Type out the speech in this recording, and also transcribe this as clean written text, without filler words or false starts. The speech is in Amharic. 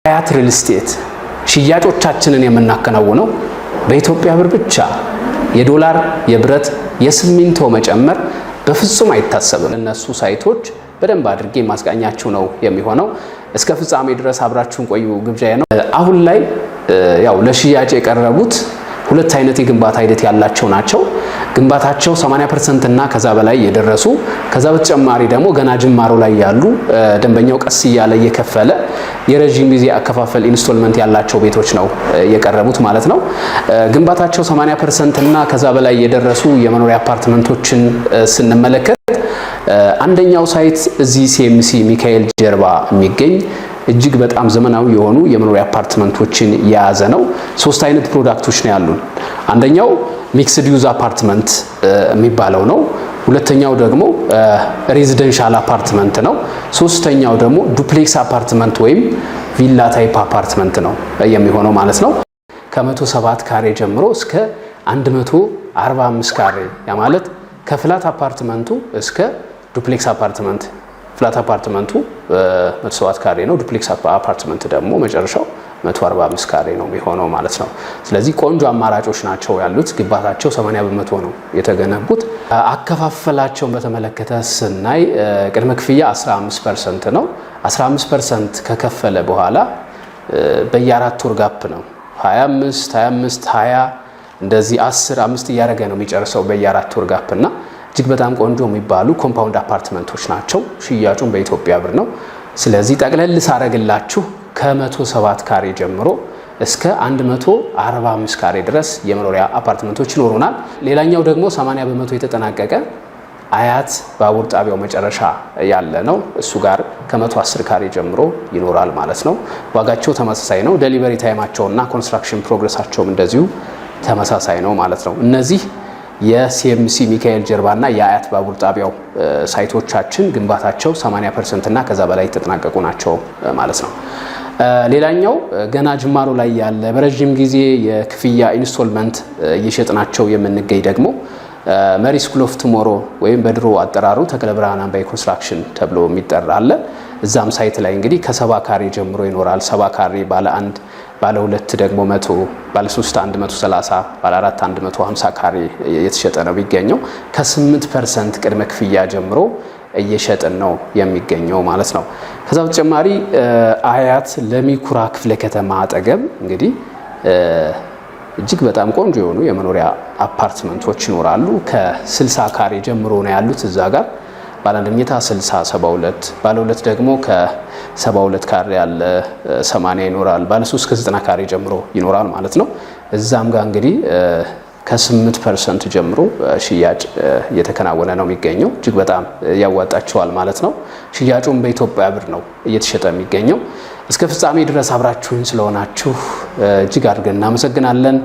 አያት ሪል ስቴት ሽያጮቻችንን የምናከናውነው በኢትዮጵያ ብር ብቻ የዶላር የብረት የሲሚንቶ መጨመር በፍጹም አይታሰብም። እነሱ ሳይቶች በደንብ አድርጌ ማስቃኛችሁ ነው የሚሆነው። እስከ ፍጻሜ ድረስ አብራችሁን ቆዩ ግብዣዬ ነው። አሁን ላይ ያው ለሽያጭ የቀረቡት ሁለት አይነት የግንባታ ሂደት ያላቸው ናቸው። ግንባታቸው 80% እና ከዛ በላይ የደረሱ ከዛ በተጨማሪ ደግሞ ገና ጅማሮ ላይ ያሉ ደንበኛው ቀስ እያለ እየከፈለ የረጅም ጊዜ አከፋፈል ኢንስቶልመንት ያላቸው ቤቶች ነው የቀረቡት ማለት ነው። ግንባታቸው 80% እና ከዛ በላይ የደረሱ የመኖሪያ አፓርትመንቶችን ስንመለከት አንደኛው ሳይት እዚህ ሲኤምሲ ሚካኤል ጀርባ የሚገኝ እጅግ በጣም ዘመናዊ የሆኑ የመኖሪያ አፓርትመንቶችን የያዘ ነው። ሶስት አይነት ፕሮዳክቶች ነው ያሉን። አንደኛው ሚክስድ ዩዝ አፓርትመንት የሚባለው ነው። ሁለተኛው ደግሞ ሬዚደንሻል አፓርትመንት ነው። ሶስተኛው ደግሞ ዱፕሌክስ አፓርትመንት ወይም ቪላ ታይፕ አፓርትመንት ነው የሚሆነው ማለት ነው። ከ107 ካሬ ጀምሮ እስከ 145 ካሬ ያ ማለት ከፍላት አፓርትመንቱ እስከ ዱፕሌክስ አፓርትመንት ፍላት አፓርትመንቱ 107 ካሬ ነው። ዱፕሌክስ አፓርትመንት ደግሞ መጨረሻው 145 ካሬ ነው የሚሆነው ማለት ነው። ስለዚህ ቆንጆ አማራጮች ናቸው ያሉት። ግንባታቸው 80% ነው የተገነቡት። አከፋፈላቸውን በተመለከተ ስናይ ቅድመ ክፍያ 15% ነው። 15% ከከፈለ በኋላ በየ4 ወር ጋፕ ነው 25 20 እንደዚህ 10 5 እያደረገ ነው የሚጨርሰው በየ4 ወር ጋፕ እና እጅግ በጣም ቆንጆ የሚባሉ ኮምፓውንድ አፓርትመንቶች ናቸው። ሽያጩን በኢትዮጵያ ብር ነው። ስለዚህ ጠቅለል ሳረግላችሁ ከ107 ካሬ ጀምሮ እስከ 145 ካሬ ድረስ የመኖሪያ አፓርትመንቶች ይኖሩናል። ሌላኛው ደግሞ 80% የተጠናቀቀ አያት ባቡር ጣቢያው መጨረሻ ያለ ነው። እሱ ጋር ከ110 ካሬ ጀምሮ ይኖራል ማለት ነው። ዋጋቸው ተመሳሳይ ነው። ዴሊቨሪ ታይማቸውና ኮንስትራክሽን ፕሮግረሳቸውም እንደዚሁ ተመሳሳይ ነው ማለት ነው። እነዚህ የሲኤምሲ ሚካኤል ጀርባና የአያት ባቡር ጣቢያው ሳይቶቻችን ግንባታቸው 80% እና ከዛ በላይ የተጠናቀቁ ናቸው ማለት ነው። ሌላኛው ገና ጅማሮ ላይ ያለ በረጅም ጊዜ የክፍያ ኢንስቶልመንት እየሸጥናቸው የምንገኝ ደግሞ መሪ ስኩል ኦፍ ቱሞሮ ወይም በድሮ አጠራሩ ተክለ ብርሃን አምባይ ኮንስትራክሽን ተብሎ የሚጠራ አለ። እዛም ሳይት ላይ እንግዲህ ከ70 ካሬ ጀምሮ ይኖራል። 70 ካሬ ባለ 1 ባለ 2 ደግሞ 100 ባለ 3 130 ባለ 4 150 ካሬ የተሸጠ ነው የሚገኘው። ከ8% ቅድመ ክፍያ ጀምሮ እየሸጥን ነው የሚገኘው ማለት ነው። ከዛ በተጨማሪ አያት ለሚኩራ ክፍለ ከተማ አጠገብ እንግዲህ እጅግ በጣም ቆንጆ የሆኑ የመኖሪያ አፓርትመንቶች ይኖራሉ። ከ60 ካሬ ጀምሮ ነው ያሉት እዛ ጋር ባለ 1 መኝታ 60 72 ባለ 2 ደግሞ ከ72 ካሬ ያለ 80 ይኖራል። ባለ 3 ከ90 ካሬ ጀምሮ ይኖራል ማለት ነው። እዛም ጋር እንግዲህ ከ8% ጀምሮ ሽያጭ እየተከናወነ ነው የሚገኘው። እጅግ በጣም ያዋጣቸዋል ማለት ነው። ሽያጩም በኢትዮጵያ ብር ነው እየተሸጠ የሚገኘው። እስከ ፍጻሜ ድረስ አብራችሁን ስለሆናችሁ እጅግ አድርገን እናመሰግናለን።